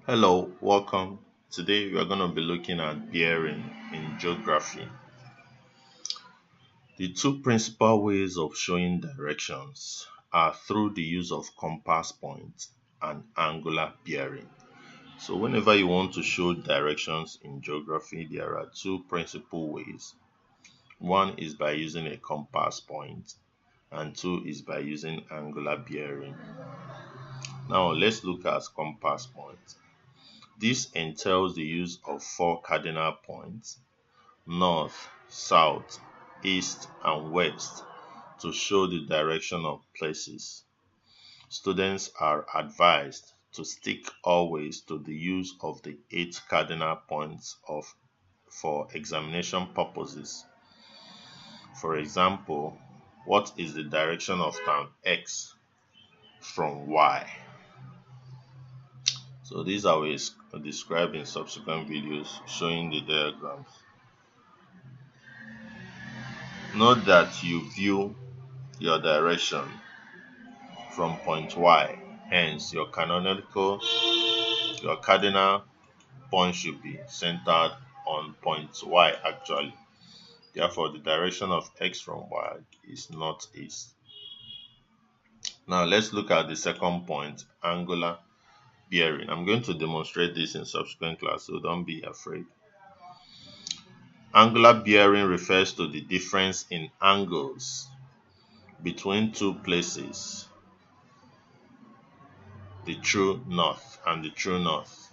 Hello, welcome. Today we are going to be looking at bearing in geography. The two principal ways of showing directions are through the use of compass points and angular bearing. So whenever you want to show directions in geography, there are two principal ways. One is by using a compass point and two is by using angular bearing. Now let's look at compass points. This entails the use of four cardinal points, north, south, east, and west, to show the direction of places. Students are advised to stick always to the use of the 8 cardinal points for examination purposes. For example, what is the direction of town X from Y? So these are ways described in subsequent videos showing the diagrams. Note that you view your direction from point Y, hence your cardinal point should be centered on point Y actually. Therefore, the direction of X from Y is northeast. Now let's look at the second point, angular bearing. I'm going to demonstrate this in subsequent class, so don't be afraid. Angular bearing refers to the difference in angles between two places, the true north and the true north.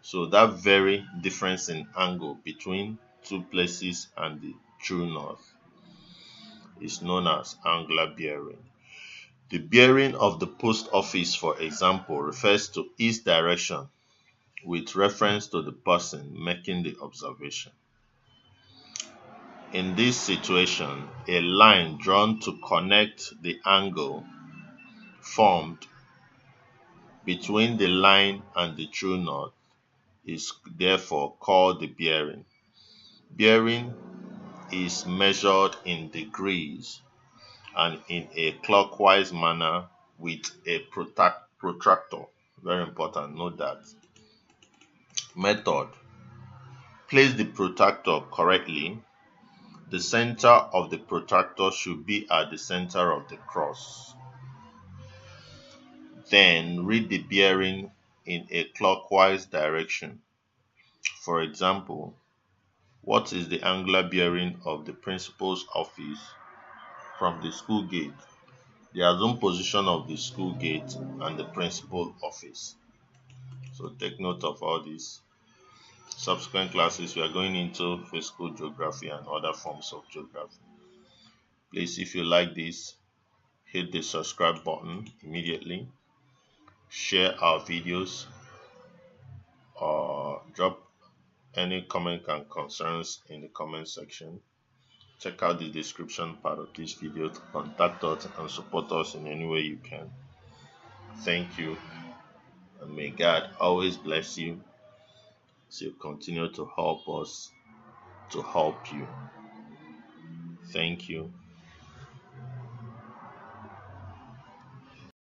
So that very difference in angle between two places and the true north is known as angular bearing. The bearing of the post office, for example, refers to east direction with reference to the person making the observation. In this situation, a line drawn to connect the angle formed between the line and the true north is therefore called the bearing. Bearing is measured in degrees and in a clockwise manner with a protractor. Very important, note that. Method: place the protractor correctly. The center of the protractor should be at the center of the cross. Then read the bearing in a clockwise direction. For example, what is the angular bearing of the principal's office from the school gate, the assumed position of the school gate, and the principal office? So take note of all these. Subsequent classes, we are going into physical geography and other forms of geography. Please, if you like this, hit the subscribe button immediately. Share our videos or drop any comment and concerns in the comment section. Check out the description part of this video to contact us and support us in any way you can. Thank you, and may God always bless you as you continue to help us to help you. Thank you.